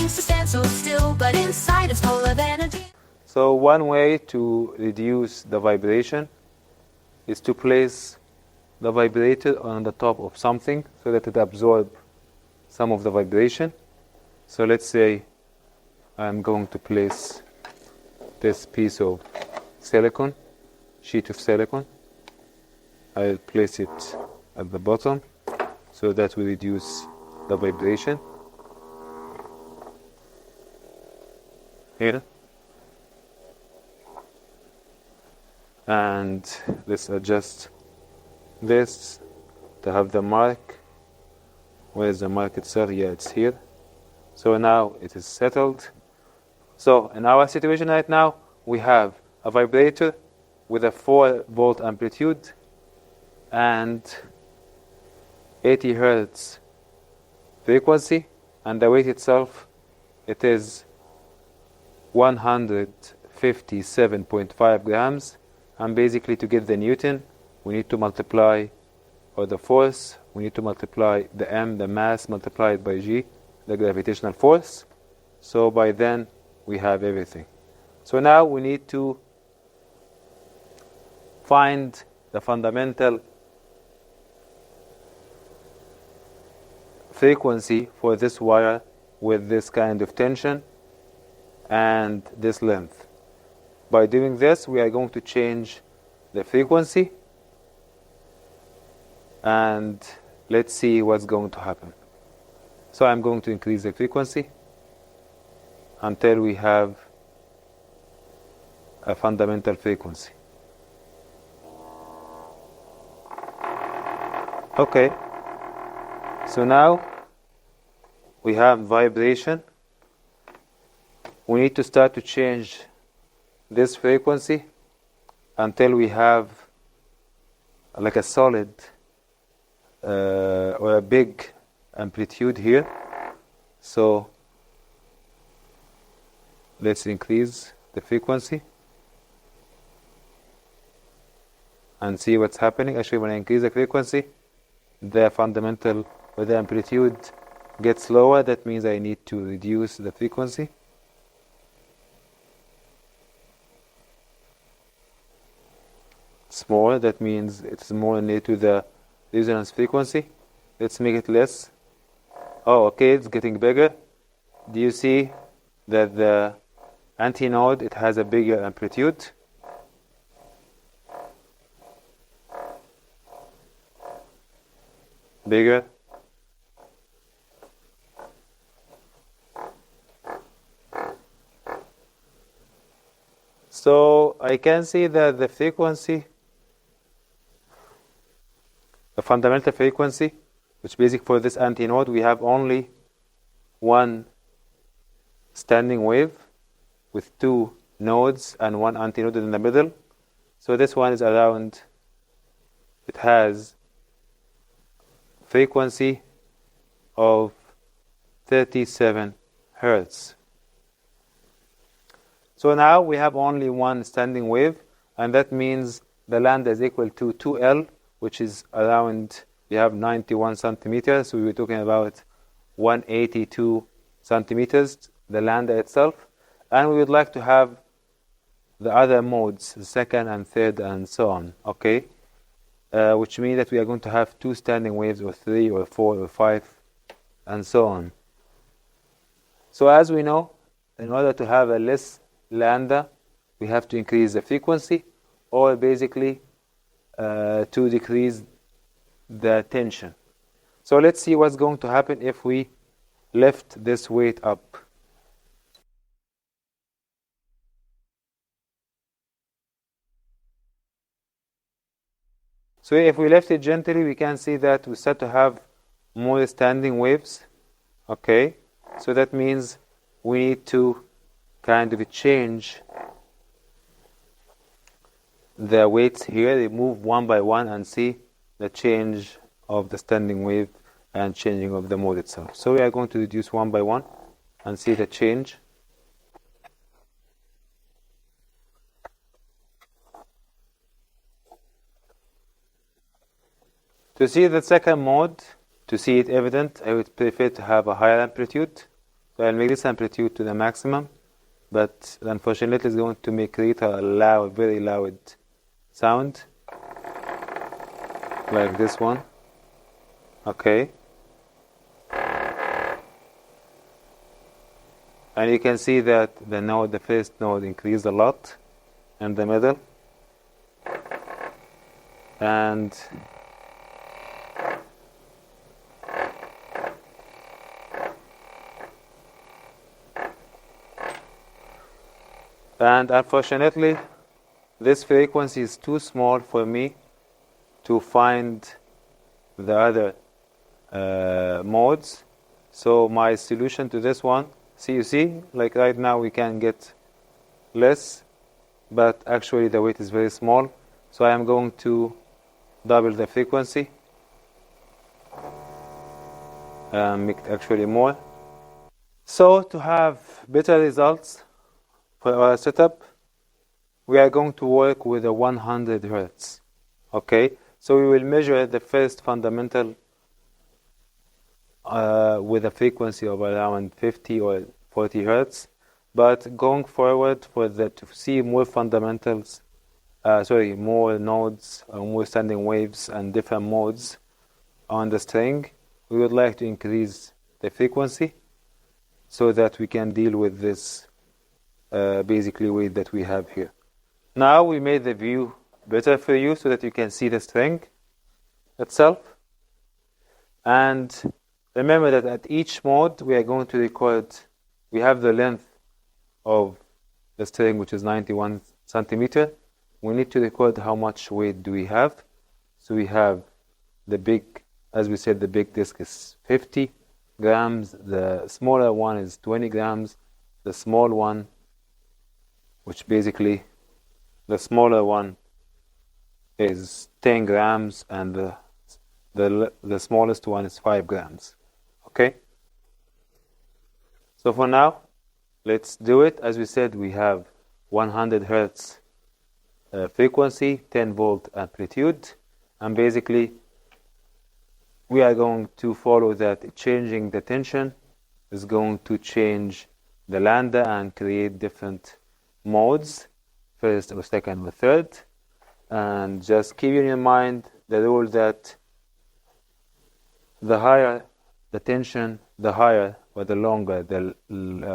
seems to stand so still, but inside it's full of energy. So one way to reduce the vibration is to place the vibrator on the top of something so that it absorbs some of the vibration. So let's say I'm going to place this piece of silicone, sheet of silicone. I'll place it at the bottom so that will reduce the vibration. Here. And let's adjust this to have the mark. Where is the mark itself? Yeah, it's here. So now it is settled. So in our situation right now, we have a vibrator with a 4-volt amplitude and 80 Hertz frequency, and the weight itself, it is 157.5 grams. And basically, to get the Newton, we need to multiply, or the force, we need to multiply the M, the mass, multiplied by G, the gravitational force. So by then, we have everything. So now we need to find the fundamental frequency for this wire with this kind of tension and this length. By doing this, we are going to change the frequency, and let's see what's going to happen. So I'm going to increase the frequency until we have a fundamental frequency. Okay, so now we have vibration. We need to start to change this frequency until we have like a solid or a big amplitude here. So let's increase the frequency and see what's happening. Actually, when I increase the frequency, the fundamental or the amplitude gets lower. That means I need to reduce the frequency. More, that means it's more near to the resonance frequency. Let's make it less. Oh, okay, it's getting bigger. Do you see that the antinode, it has a bigger amplitude? Bigger. So I can see that the frequency, the fundamental frequency, which basic for this antinode, we have only one standing wave with 2 nodes and one antinode in the middle. So this one is around, it has frequency of 37 Hertz. So now we have only one standing wave, and that means the lambda is equal to 2L, which is around, we have 91 centimeters, so we were talking about 182 centimeters, the lambda itself. And we would like to have the other modes, the second and third and so on, okay? Which means that we are going to have 2 standing waves, or 3 or 4 or 5 and so on. So as we know, in order to have a less lambda, we have to increase the frequency, or basically to decrease the tension. So let's see what's going to happen if we lift this weight up. So if we lift it gently, we can see that we start to have more standing waves. Okay, so that means we need to kind of change the weights here. They move one by one and see the change of the standing wave and changing of the mode itself. So we are going to reduce one by one and see the change. To see the second mode, to see it evident, I would prefer to have a higher amplitude. So I'll make this amplitude to the maximum, but unfortunately it's going to create a loud, very loud sound, like this one. Okay. And you can see that the first node increased a lot in the middle. And unfortunately, this frequency is too small for me to find the other modes. So my solution to this one, you see, like right now we can get less, but actually the weight is very small. So I am going to double the frequency, make it actually more. So to have better results for our setup, we are going to work with a 100 Hertz. Okay, so we will measure the first fundamental with a frequency of around 50 or 40 Hertz. But going forward, to see more fundamentals, more nodes, more standing waves and different modes on the string, we would like to increase the frequency so that we can deal with this basically weight that we have here. Now we made the view better for you so that you can see the string itself. And remember that at each mode we are going to record, we have the length of the string, which is 91 centimeter. We need to record how much weight do we have. So we have the big, as we said, the big disc is 50 grams. The smaller one is 20 grams. The small one, which basically the smaller one is 10 grams, and the smallest one is 5 grams. Okay? So for now, let's do it. As we said, we have 100 Hertz frequency, 10 volt amplitude, and basically we are going to follow that. Changing the tension is going to change the lambda and create different modes, first or second or third. And just keep in mind the rule that the higher the tension, the higher or the longer the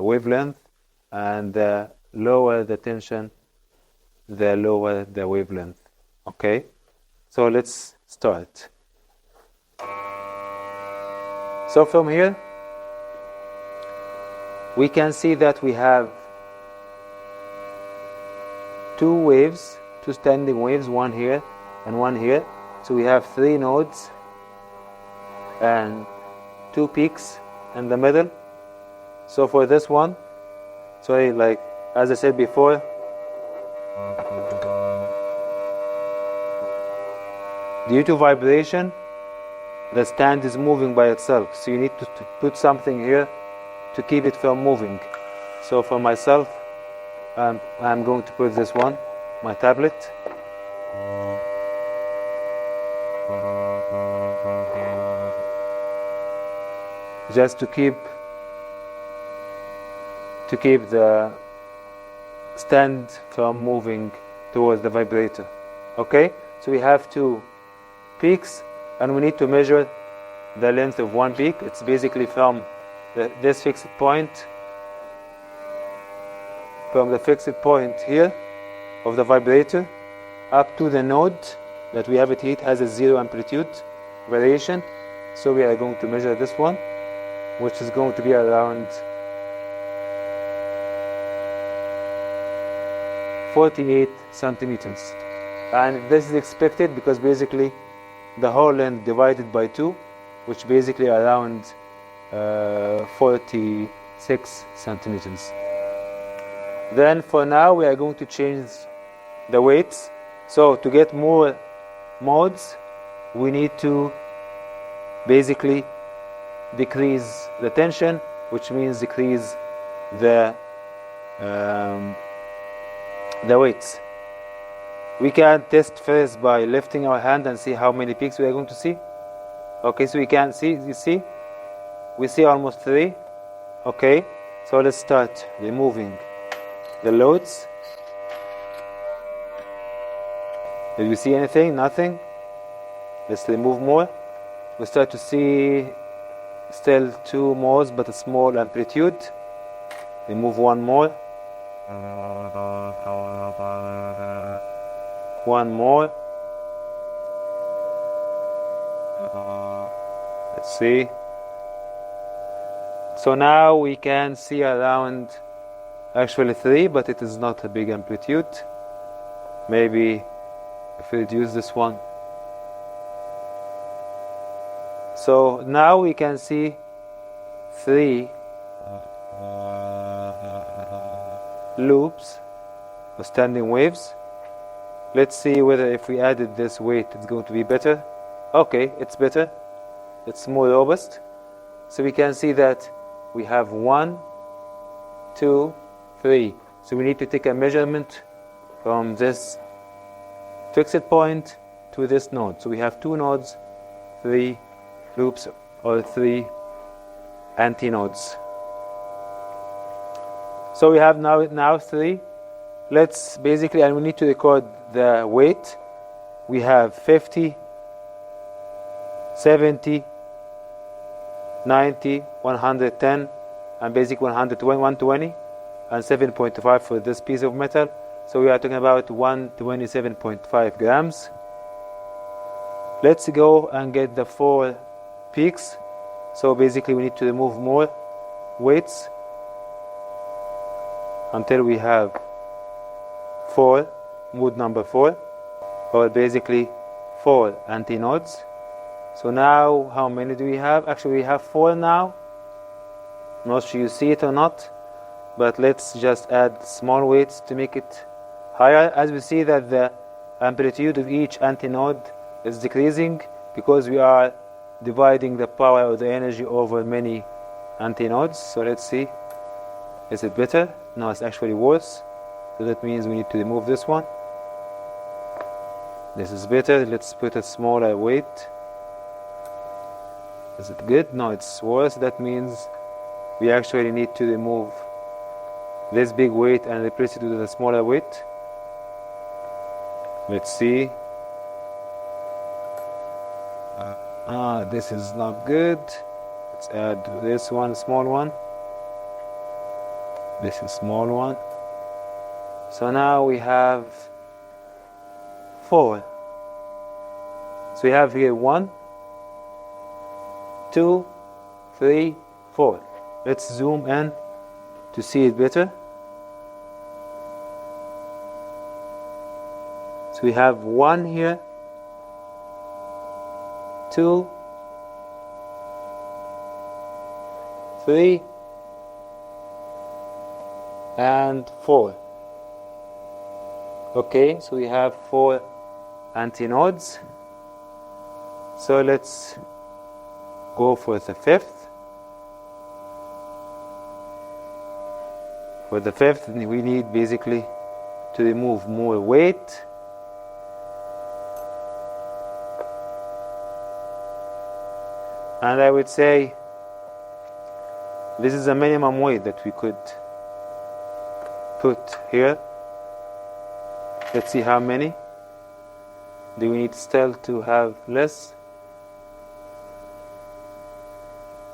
wavelength, and the lower the tension, the lower the wavelength. Okay, so let's start. So from here we can see that we have two standing waves, one here and one here. So we have 3 nodes and 2 peaks in the middle. So for this one, like as I said before, due to vibration, the stand is moving by itself. So you need to put something here to keep it from moving. So for myself, I'm going to put this one, my tablet. Just to keep the stand from moving towards the vibrator. Okay, so we have 2 peaks, and we need to measure the length of one peak. It's basically from this fixed point, from the fixed point here of the vibrator up to the node that we have it here. It has a 0 amplitude variation. So we are going to measure this one, which is going to be around 48 centimeters. And this is expected because basically the whole length divided by 2, which basically around 46 centimeters. Then for now we are going to change the weights. So to get more modes, we need to basically decrease the tension, which means decrease the weights. We can test first by lifting our hand and see how many peaks we are going to see. Okay, so we can see, you see, we see almost 3. Okay, so let's start removing the loads. Did you see anything? Nothing? Let's remove more. We start to see still 2 modes, but a small amplitude. Remove 1 more. 1 more. Let's see. So now we can see around actually 3, but it is not a big amplitude. Maybe if we reduce this one. So now we can see 3 loops of standing waves. Let's see whether if we added this weight it's going to be better. Okay, it's better. It's more robust. So we can see that we have 1, 2, 3. So we need to take a measurement from this fixed point to this node. So we have 2 nodes, 3 loops, or 3 antinodes. So we have now 3. Let's basically, and we need to record the weight. We have 50, 70, 90, 110, and basic 120, and 7.5 for this piece of metal. So we are talking about 127.5 grams. Let's go and get the 4 peaks. So basically we need to remove more weights until we have 4, mode number 4, or basically 4 antinodes. So now how many do we have? Actually we have 4 now. I'm not sure you see it or not, but let's just add small weights to make it higher. As we see that the amplitude of each antinode is decreasing because we are dividing the power or the energy over many antinodes. So let's see, is it better? No, it's actually worse. So that means we need to remove this one. This is better. Let's put a smaller weight. Is it good? No, it's worse. That means we actually need to remove this big weight and replace it with a smaller weight. Let's see. This is not good. Let's add this one, small one. This is small one. So now we have 4. So we have here 1, 2, 3, 4. Let's zoom in to see it better. So we have 1 here, 2, 3, and 4. Okay, so we have 4 antinodes. So let's go for the 5th. For the 5th, we need basically to remove more weight. And I would say this is the minimum weight that we could put here. Let's see how many. Do we need still to have less?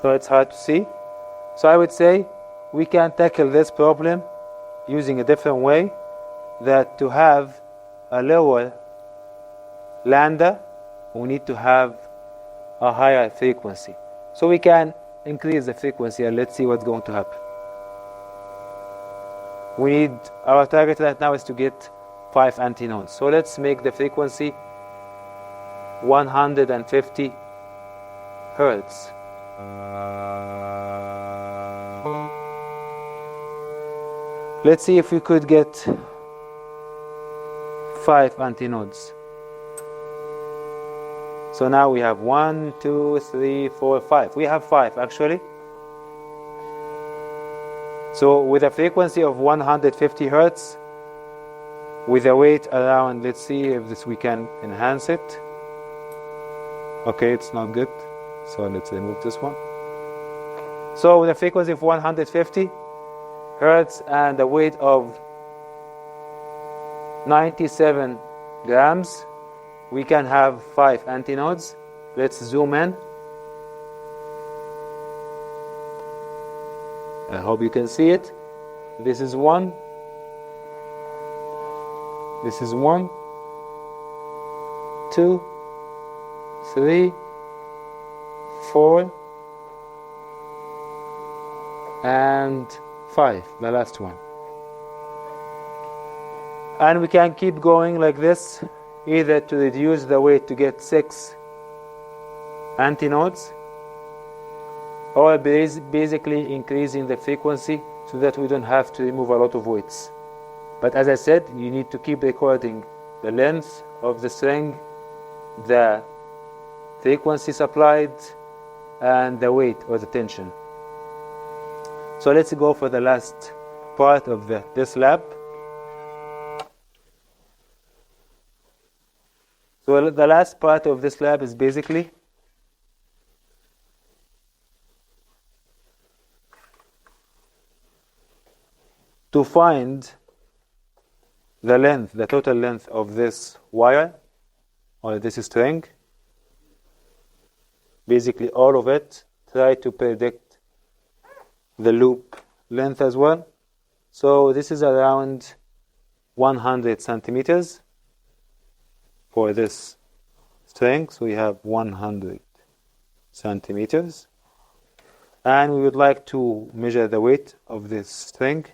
So it's hard to see. So I would say we can tackle this problem using a different way, that to have a lower lambda, we need to have a higher frequency. So we can increase the frequency and let's see what's going to happen. Our target right now is to get 5 antinodes. So let's make the frequency 150 hertz. Let's see if we could get 5 antinodes. So now we have 1, 2, 3, 4, 5. We have 5 actually. So with a frequency of 150 hertz, with a weight around, let's see if we can enhance it. Okay, it's not good. So let's remove this one. So with a frequency of 150 hertz and a weight of 97 grams, we can have 5 antinodes. Let's zoom in. I hope you can see it. This is one. This is 1, 2, 3, 4, and 5, the last one. And we can keep going like this, either to reduce the weight to get 6 antinodes, or basically increasing the frequency so that we don't have to remove a lot of weights. But as I said, you need to keep recording the length of the string, the frequency supplied, and the weight or the tension. So let's go for the last part of this lab. So the last part of this lab is basically to find the length, the total length of this wire or this string. Basically all of it. Try to predict the loop length as well. So this is around 100 centimeters for this string. So we have 100 centimeters. And we would like to measure the weight of this string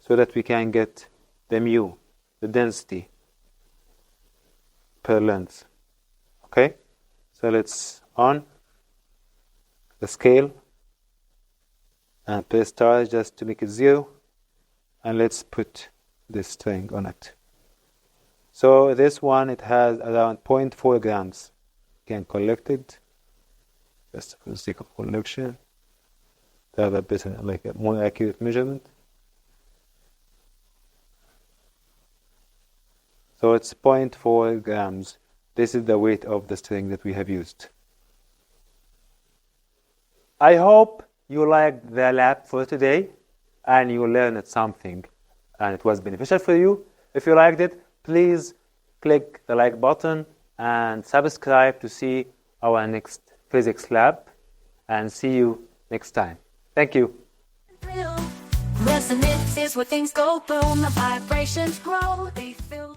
so that we can get the mu, the density per length. Okay? So let's on the scale and press start just to make it 0, and let's put this string on it. So this one, it has around 0.4 grams. You can collect it just for the sake of collection to have a better, like a more accurate measurement. So it's 0.4 grams. This is the weight of the string that we have used. I hope you liked the lab for today and you learned something and it was beneficial for you. If you liked it, please click the like button and subscribe to see our next physics lab, and see you next time. Thank you. Resonance is where things go boom, the vibrations grow, they fill